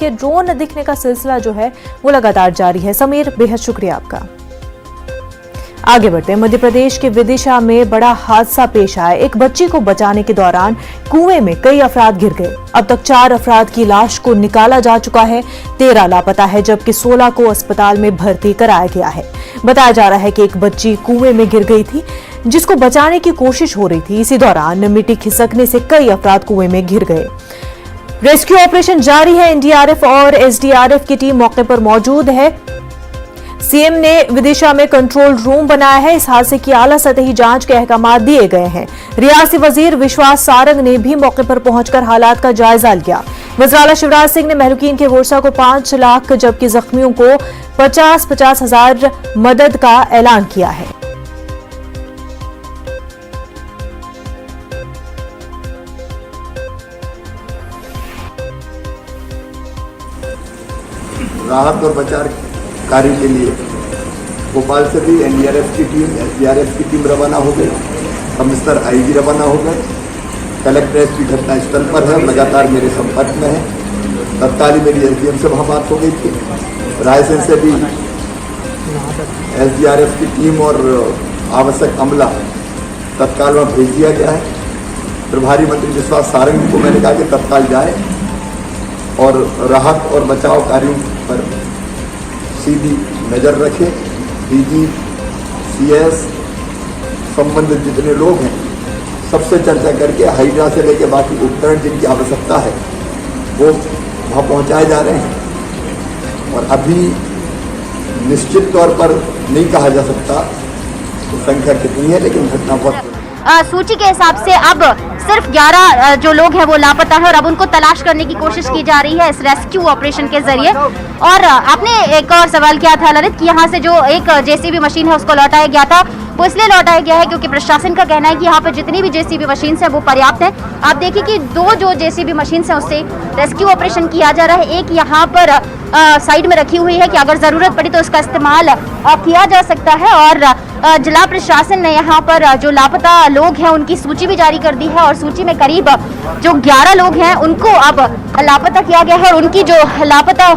कि ड्रोन दिखने का सिलसिला जो है वो लगातार जारी है। समीर, बेहद शुक्रिया आपका। आगे बढ़ते हैं। मध्य प्रदेश के विदिशा में बड़ा हादसा पेश आया। एक बच्ची को बचाने के दौरान कुएं में कई अफराद गिर गए। अब तक 4 अफराद की लाश को निकाला जा चुका है, 13 लापता है, जबकि 16 को अस्पताल में भर्ती कराया गया है। बताया जा रहा है कि एक बच्ची कुएं में गिर गई थी, जिसको बचाने की कोशिश हो रही थी। इसी दौरान मिट्टी खिसकने से कई अफराद कुएं में गिर गए। रेस्क्यू ऑपरेशन जारी है। एनडीआरएफ और एसडीआरएफ की टीम मौके पर मौजूद है। सीएम ने विदिशा में कंट्रोल रूम बनाया है। इस हादसे की आला सतही जांच के अहकाम दिए गए हैं। रियासी वजीर विश्वास सारंग ने भी मौके पर पहुंचकर हालात का जायजा लिया। वज़ीर शिवराज सिंह ने महलूकीन के वर्षा को 5 लाख जबकि जख्मियों को 50-50 हजार मदद का ऐलान किया है। राहत और बचाव कार्य के लिए भोपाल से भी एनडीआरएफ की टीम, एसडीआरएफ की टीम रवाना हो गई। कमिश्नर आईजी रवाना हो गए। कलेक्टर एसपी घटनास्थल पर है, लगातार मेरे संपर्क में है। तत्काल ही मेरी एसडीएम से वहाँ बात हो गई थी। रायसेन से भी एसडीआरएफ की टीम और आवश्यक अमला तत्काल वहाँ भेज दिया गया है। प्रभारी मंत्री विश्वास सारंग को मैंने कहा कि तत्काल जाए और राहत और बचाव कार्यों पर सीधी नज़र रखें। डीजी, सीएस, संबंधित जितने लोग हैं सबसे चर्चा करके हाइड्रा से लेकर बाकी उपकरण जिनकी आवश्यकता है वो वहाँ पहुँचाए जा रहे हैं। और अभी निश्चित तौर पर नहीं कहा जा सकता तो संख्या कितनी है, लेकिन घटना बहुत सूची के हिसाब से अब सिर्फ 11 जो लोग हैं वो लापता है और अब उनको तलाश करने की कोशिश की जा रही है इस रेस्क्यू ऑपरेशन के जरिए। और आपने एक और सवाल किया था ललित कि यहाँ से जो एक जेसीबी मशीन है उसको लौटाया गया था, वो इसलिए लौटाया गया है क्योंकि प्रशासन का कहना है कि यहाँ पर जितनी भी जेसीबी मशीन है वो पर्याप्त है। आप देखिए कि 2 जो जेसीबी मशीन है उससे रेस्क्यू ऑपरेशन किया जा रहा है। एक यहाँ पर साइड में रखी हुई है कि अगर जरूरत पड़ी तो उसका इस्तेमाल किया जा सकता है। और जिला प्रशासन ने यहाँ पर जो लापता लोग हैं उनकी सूची भी जारी कर दी है और सूची में करीब जो 11 लोग हैं उनको अब लापता किया गया है और उनकी जो लापता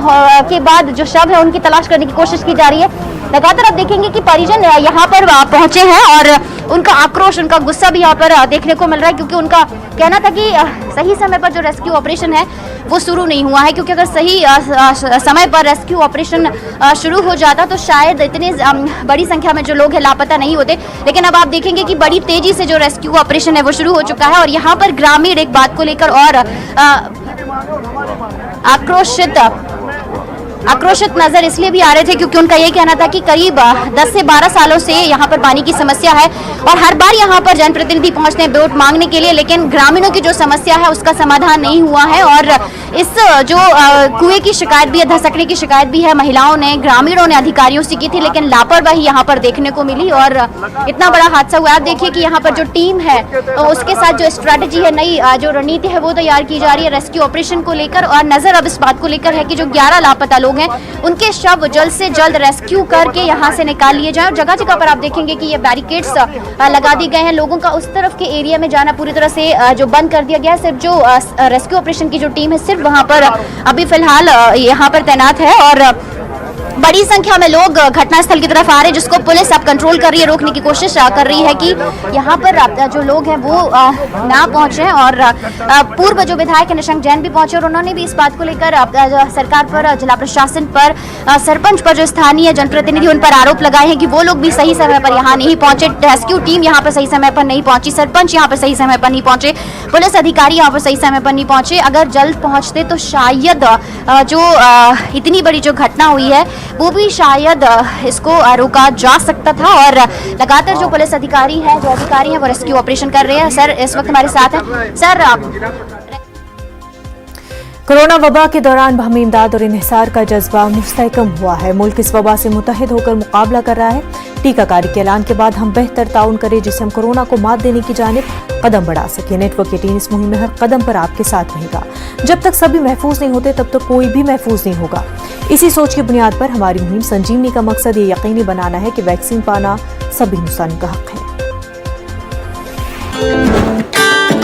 के बाद जो शव है उनकी तलाश करने की कोशिश की जा रही है। लगातार आप देखेंगे कि परिजन यहाँ पर पहुंचे हैं और उनका आक्रोश, उनका गुस्सा भी यहाँ पर देखने को मिल रहा है क्योंकि उनका कहना था कि सही समय पर जो रेस्क्यू ऑपरेशन है वो शुरू नहीं हुआ है, क्योंकि अगर सही समय पर रेस्क्यू ऑपरेशन शुरू हो जाता तो शायद इतनी बड़ी संख्या में जो लोग हैं लापता नहीं होते। लेकिन अब आप देखेंगे कि बड़ी तेजी से जो रेस्क्यू ऑपरेशन है वो शुरू हो चुका है और यहाँ पर ग्रामीण एक बात को लेकर और आक्रोशित नजर इसलिए भी आ रहे थे क्योंकि उनका ये कहना था कि करीब 10 से 12 सालों से यहाँ पर पानी की समस्या है और हर बार यहाँ पर जनप्रतिनिधि पहुँचते हैं वोट मांगने के लिए, लेकिन ग्रामीणों की जो समस्या है उसका समाधान नहीं हुआ है। और इस जो कुएं की शिकायत भी है, धसकने की शिकायत भी है, महिलाओं ने, ग्रामीणों ने अधिकारियों से की थी, लेकिन लापरवाही यहाँ पर देखने को मिली और इतना बड़ा हादसा हुआ। आप देखिए कि यहाँ पर जो टीम है उसके साथ जो स्ट्रैटेजी है, नई जो रणनीति है वो तैयार की जा रही है रेस्क्यू ऑपरेशन को लेकर। और नजर अब इस बात को लेकर है कि जो 11 लापता लोग हैं उनके शव जल्द से जल्द रेस्क्यू करके यहाँ से निकाल लिए जाएं। और जगह जगह पर आप देखेंगे कि ये बैरिकेड्स लगा दिए गए हैं, लोगों का उस तरफ के एरिया में जाना पूरी तरह से जो बंद कर दिया गया है। सिर्फ जो रेस्क्यू ऑपरेशन की जो टीम है सिर्फ वहाँ पर अभी फिलहाल यहाँ पर तैनात है और बड़ी संख्या में लोग घटनास्थल की तरफ आ रहे हैं, जिसको पुलिस अब कंट्रोल कर रही है, रोकने की कोशिश कर रही है कि यहाँ पर जो लोग हैं वो ना पहुंचे। और पूर्व जो विधायक निशंक जैन भी पहुंचे और उन्होंने भी इस बात को लेकर सरकार पर, जिला प्रशासन पर, सरपंच पर, जो स्थानीय जनप्रतिनिधि उन पर आरोप लगाए हैं कि वो लोग भी सही समय पर यहाँ नहीं पहुंचे, रेस्क्यू टीम यहाँ पर सही समय पर नहीं पहुंची, सरपंच यहाँ पर सही समय पर नहीं पहुंचे, पुलिस अधिकारी यहाँ पर सही समय पर नहीं पहुंचे। अगर जल्द पहुंचते तो शायद जो इतनी बड़ी जो घटना हुई है वो भी शायद इसको रोका जा सकता था। और लगातार जो पुलिस अधिकारी हैं, जो अधिकारी हैं वो रेस्क्यू ऑपरेशन कर रहे हैं। सर इस वक्त हमारे साथ हैं। सर, कोरोना वबा के दौरान बाहमी इमदाद और इन्हिसार का जज्बा मुस्तहकम हुआ है। मुल्क इस वबा से मुत्तहिद होकर मुकाबला कर रहा है। टीकाकारी के ऐलान के बाद हम बेहतर ताउन करें जिससे हम कोरोना को मात देने की जानिब कदम बढ़ा सके। नेटवर्क 18 इस मुहिम में हर कदम पर आपके साथ रहेगा। जब तक सभी महफूज नहीं होते तब तक कोई भी महफूज नहीं होगा। इसी सोच की बुनियाद पर हमारी मुहिम संजीवनी का मकसद ये यकीनी बनाना है कि वैक्सीन पाना सभी हिंदुस्तानियों का हक है।